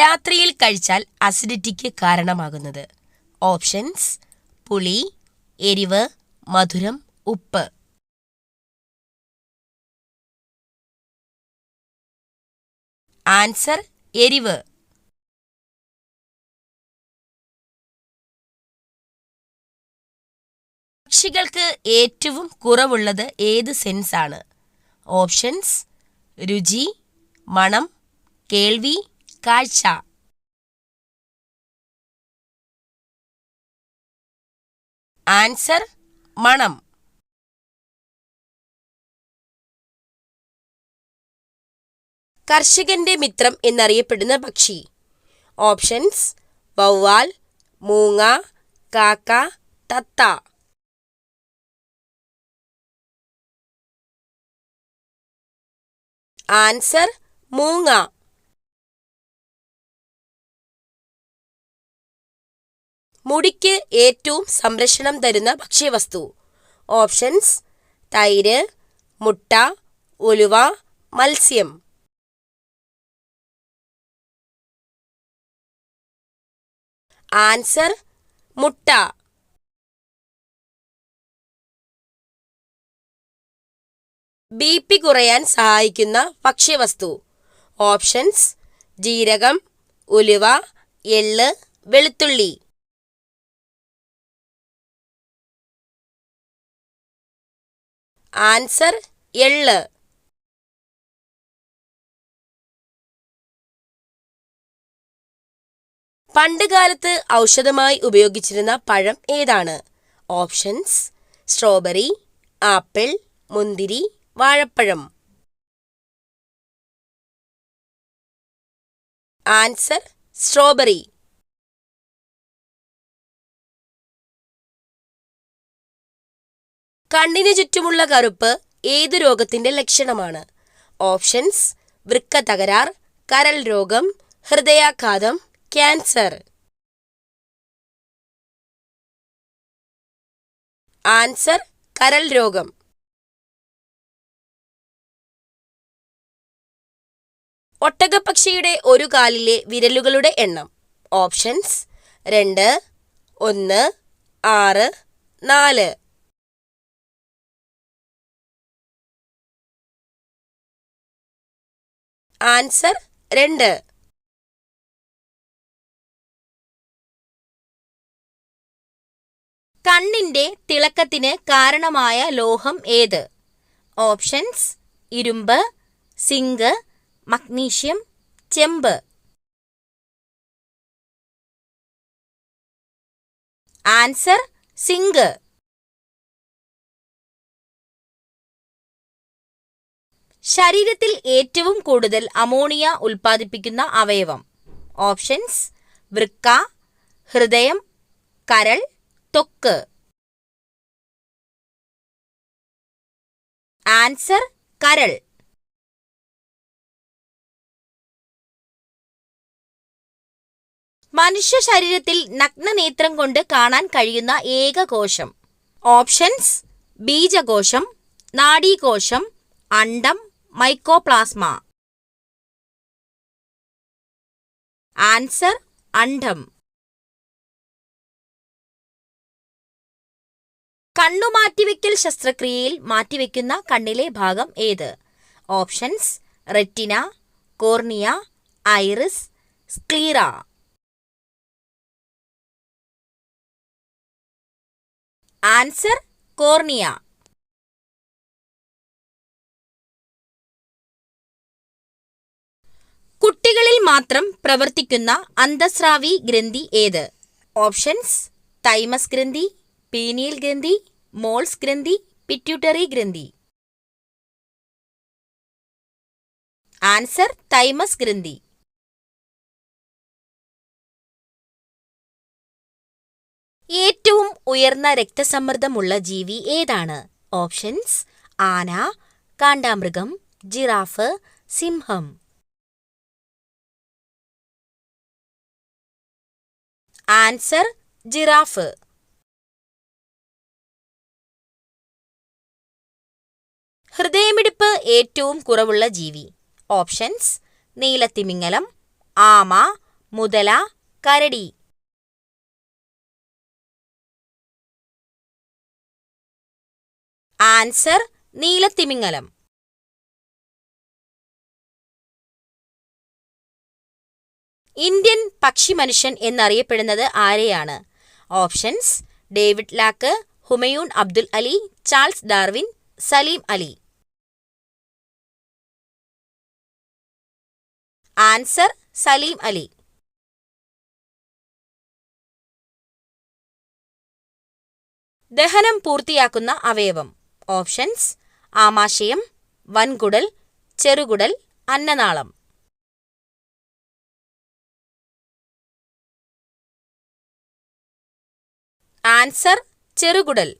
രാത്രിയിൽ കഴിച്ചാൽ അസിഡിറ്റിക്ക് കാരണമാകുന്നത്? ഓപ്ഷൻസ്: പുളി, എരിവ്, മധുരം, ഉപ്പ്. ആൻസർ: എരിവ്. പക്ഷികൾക്ക് ഏറ്റവും കുറവുള്ളത് ഏത് സെൻസ് ആണ്? ഓപ്ഷൻസ്: രുചി, മണം, കേൾവി, കാഴ്ച. ആൻസർ: മണം. കർഷകന്റെ മിത്രം എന്നറിയപ്പെടുന്ന പക്ഷി. ഓപ്ഷൻസ്: വവ്വാൽ, മൂങ്ങ, കാക്ക, തത്ത. ആൻസർ: മൂങ്ങ. മുടിക്ക് ഏറ്റവും സംരക്ഷണം തരുന്ന ഭക്ഷ്യവസ്തു. ഓപ്ഷൻസ്: തൈര്, മുട്ട, ഉലുവ, മത്സ്യം. ആൻസർ: മുട്ട. ബി.പി കുറയാൻ സഹായിക്കുന്ന ഭക്ഷ്യവസ്തു. ഓപ്ഷൻസ്: ജീരകം, ഉലുവ, എള്ള്, വെളുത്തുള്ളി. ആൻസർ: എള്ള്. പണ്ടുകാലത്ത് ഔഷധമായി ഉപയോഗിച്ചിരുന്ന പഴം ഏതാണ്? ഓപ്ഷൻസ്: സ്ട്രോബെറി, ആപ്പിൾ, മുന്തിരി, വാഴപ്പഴം. Answer: strawberry. കണ്ണിന് ചുറ്റുമുള്ള കറുപ്പ് ഏതു രോഗത്തിന്റെ ലക്ഷണമാണ്? ഓപ്ഷൻസ്: വൃക്ക തകരാർ, കരൾ രോഗം, ഹൃദയാഘാതം, ക്യാൻസർ. ആൻസർ: കരൾ രോഗം. ഒട്ടകപ്പക്ഷിയുടെ ഒരു കാലിലെ വിരലുകളുടെ എണ്ണം. ഓപ്ഷൻസ്: 2, 1, 6, 4. ആൻസർ: 2. കണ്ണിന്റെ തിളക്കത്തിന് കാരണമായ ലോഹം ഏത്? ഓപ്ഷൻസ്: ഇരുമ്പ്, സിങ്ക്, മഗ്നീഷ്യം, ചെമ്പ്. Answer: zinc. ശരീരത്തിൽ ഏറ്റവും കൂടുതൽ അമോണിയ ഉൽപ്പാദിപ്പിക്കുന്ന അവയവം. ഓപ്ഷൻസ്: വൃക്ക, ഹൃദയം, കരൾ, ത്വക്ക്. ആൻസർ: കരൾ. മനുഷ്യ ശരീരത്തിൽ നഗ്നനേത്രം കൊണ്ട് കാണാൻ കഴിയുന്ന ഏക കോശം. ഓപ്ഷൻസ്: ബീജകോശം, നാഡീകോശം, അണ്ഡം, മൈക്കോപ്ലാസ്മ. ആൻസർ: അണ്ഡം. കണ്ണു മാറ്റിവെക്കൽ ശസ്ത്രക്രിയയിൽ മാറ്റിവെക്കുന്ന കണ്ണിലെ ഭാഗം ഏത്? Options: retina, cornea, iris, sclera. Answer: cornea. കുട്ടികളിൽ മാത്രം പ്രവർത്തിക്കുന്ന അന്തസ്രാവി ഗ്രന്ഥി ഏത്? ഓപ്ഷൻസ്: തൈമസ് ഗ്രന്ഥി, പീനിയൽ ഗ്രന്ഥി, മോൾസ് ഗ്രന്ഥി, പിറ്റ്യൂട്ടറി ഗ്രന്ഥി. ആൻസർ: തൈമസ് ഗ്രന്ഥി. ഏറ്റവും ഉയർന്ന രക്തസമ്മർദ്ദമുള്ള ജീവി ഏതാണ്? ഓപ്ഷൻസ്: ആന, കാണ്ടാമൃഗം, ജിറാഫ്, സിംഹം. Answer: giraffe. ഹൃദയമിടിപ്പ് ഏറ്റവും കുറവുള്ള ജീവി. ഓപ്ഷൻസ്: നീലത്തിമിംഗലം, ആമ, മുതല, കരടി. ആൻസർ നീലത്തിമിംഗലം. ഇന്ത്യൻ പക്ഷിമനുഷ്യൻ എന്നറിയപ്പെടുന്നത് ആരെയാണ്? Options: David Lack, Humayun Abdul Ali, Charles Darwin, Salim Ali. Answer Salim Ali. ദഹനം പൂർത്തിയാക്കുന്ന അവയവം. ഓപ്ഷൻസ്: ആമാശയം, വൻകുടൽ, ചെറുകുടൽ, അന്നനാളം. ആൻസർ ചെറുകുടൽ.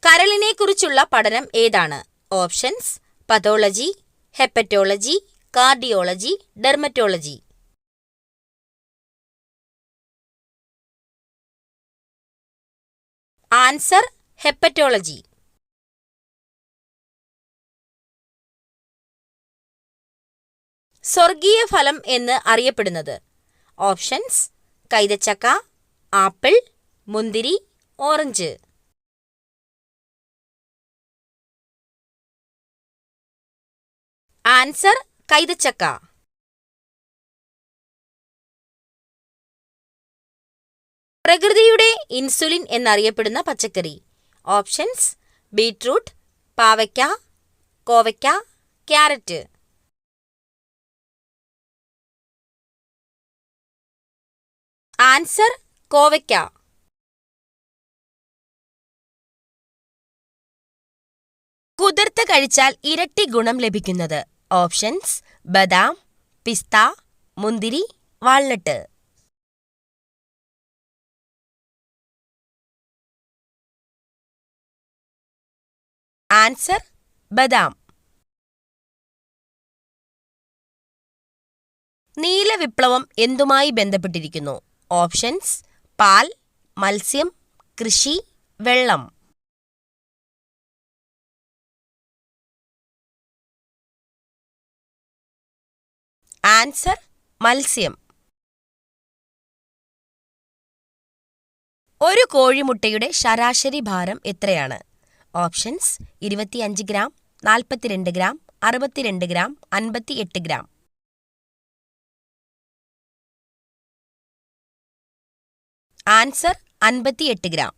കരളിനെക്കുറിച്ചുള്ള പഠനം ഏതാണ്? Options: pathology, hepatology, cardiology, dermatology. Answer hepatology. സ്വർഗീയ ഫലം എന്ന് അറിയപ്പെടുന്നത്. ഓപ്ഷൻസ്: കൈതച്ചക്ക, ആപ്പിൾ, മുന്തിരി, ഓറഞ്ച്. ആൻസർ കൈതച്ചക്ക. പ്രകൃതിയുടെ ഇൻസുലിൻ എന്നറിയപ്പെടുന്ന പച്ചക്കറി. ഓപ്ഷൻസ്: ബീറ്റ്റൂട്ട്, പാവയ്ക്ക, കോവയ്ക്ക, ക്യാരറ്റ്. ആൻസർ കോവയ്ക്ക. കുതിർത്ത് കഴിച്ചാൽ ഇരട്ടി ഗുണം ലഭിക്കുന്നത്. ഓപ്ഷൻസ്: ബദാം, പിസ്ത, മുന്തിരി, വാൾനട്ട്. ആൻസർ ബദാം. നീല വിപ്ലവം എന്തുമായി ബന്ധപ്പെട്ടിരിക്കുന്നു? ഓപ്ഷൻസ്: പാൽ, മത്സ്യം, കൃഷി, വെള്ളം. ആൻസർ മത്സ്യം. ഒരു കോഴിമുട്ടയുടെ ശരാശരി ഭാരം എത്രയാണ്? Options: 25 gram, 42 gram, 62 gram, 58 gram. Answer 58 gram.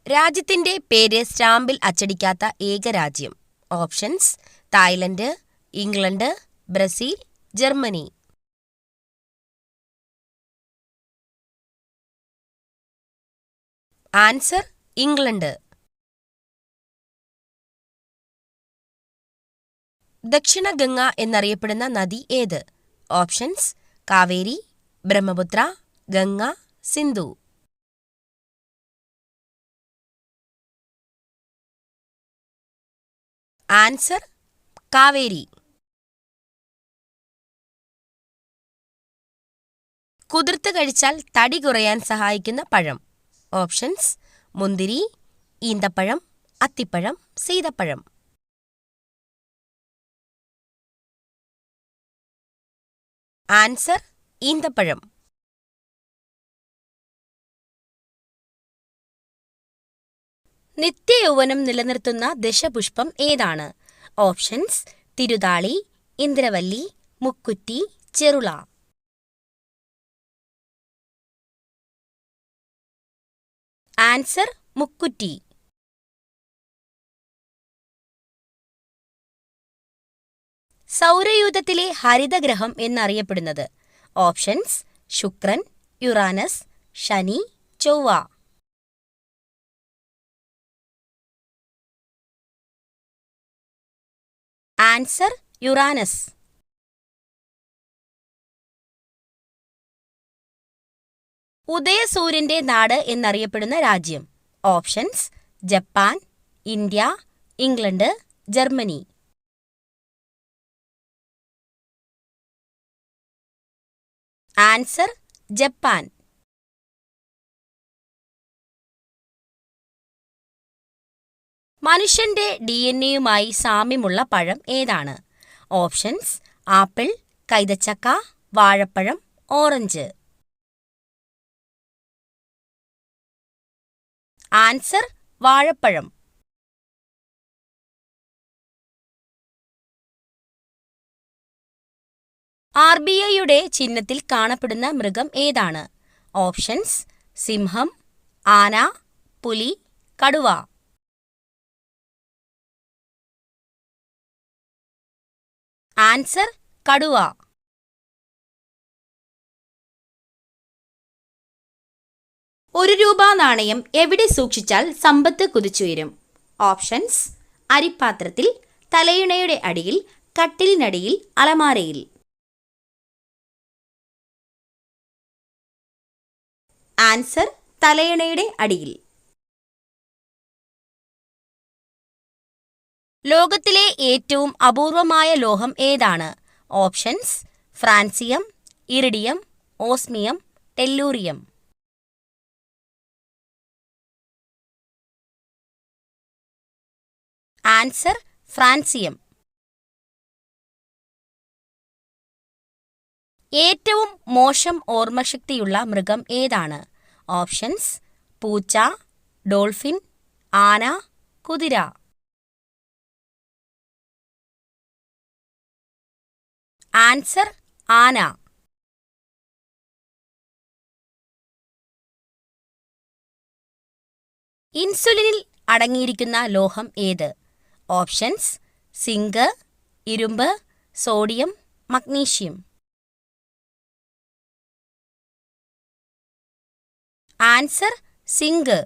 രാജ്യത്തിന്റെ പേര് സ്റ്റാമ്പിൽ അച്ചടിക്കാത്ത ഏക രാജ്യം. Options: Thailand, England, Brazil, Germany. Answer England. ദക്ഷിണ ഗംഗ എന്നറിയപ്പെടുന്ന നദി ഏത്? ഓപ്ഷൻസ്: കാവേരി, ബ്രഹ്മപുത്ര, ഗംഗ, സിന്ധു. ആൻസർ കാവേരി. കുതിർത്ത് കഴിച്ചാൽ തടി കുറയാൻ സഹായിക്കുന്ന പഴം. ഓപ്ഷൻസ്: മുന്തിരി, ഈന്തപ്പഴം, അത്തിപ്പഴം, സീതപ്പഴം. ആൻസർ ഈന്തപ്പഴം. നിത്യയൗവനം നിലനിർത്തുന്ന ദശപുഷ്പം ഏതാണ്? ഓപ്ഷൻസ്: തിരുതാളി, ഇന്ദ്രവല്ലി, മുക്കുറ്റി, ചെറുള. ആൻസർ മുക്കുറ്റി. സൗരയൂഥത്തിലെ ഹരിതഗ്രഹം എന്നറിയപ്പെടുന്നത്. ഓപ്ഷൻസ്: ശുക്രൻ, യുറാനസ്, ശനി, ചൊവ്വ. Answer Uranus. ഉദയസൂര്യന്റെ നാട് എന്നറിയപ്പെടുന്ന രാജ്യം. Options: Japan, India, England, Germany. Answer Japan. മനുഷ്യന്റെ DNA-യുമായി സാമ്യമുള്ള പഴം ഏതാണ്? ഓപ്ഷൻസ്: ആപ്പിൾ, കൈതച്ചക്ക, വാഴപ്പഴം, ഓറഞ്ച്. ആൻസർ: വാഴപ്പഴം. RBIയുടെ ചിഹ്നത്തിൽ കാണപ്പെടുന്ന മൃഗം ഏതാണ്? ഓപ്ഷൻസ്: സിംഹം, ആന, പുലി, കടുവ. ആൻസർ: കടുവ. ഒരു രൂപ നാണയം എവിടെ സൂക്ഷിച്ചാൽ സമ്പത്ത് കുതിച്ചുയരും? ഓപ്ഷൻസ്: അരിപ്പാത്രത്തിൽ, തലയിണയുടെ അടിയിൽ, കട്ടിലിനടിയിൽ, അലമാരയിൽ. ആൻസർ: തലയിണയുടെ അടിയിൽ. ലോകത്തിലെ ഏറ്റവും അപൂർവമായ ലോഹം ഏതാണ്? Options: francium, iridium, osmium, tellurium. Answer: francium. ഏറ്റവും മോശം ഓർമ്മശക്തിയുള്ള മൃഗം ഏതാണ്? ഓപ്ഷൻസ്: പൂച്ച, ഡോൾഫിൻ, ആന, കുതിര. ആൻസർ: ആന. ഇൻസുലിനിൽ അടങ്ങിയിരിക്കുന്ന ലോഹം ഏത്? ഓപ്ഷൻസ്: സിങ്ക്, ഇരുമ്പ്, സോഡിയം, മഗ്നീഷ്യം. Answer: zinc.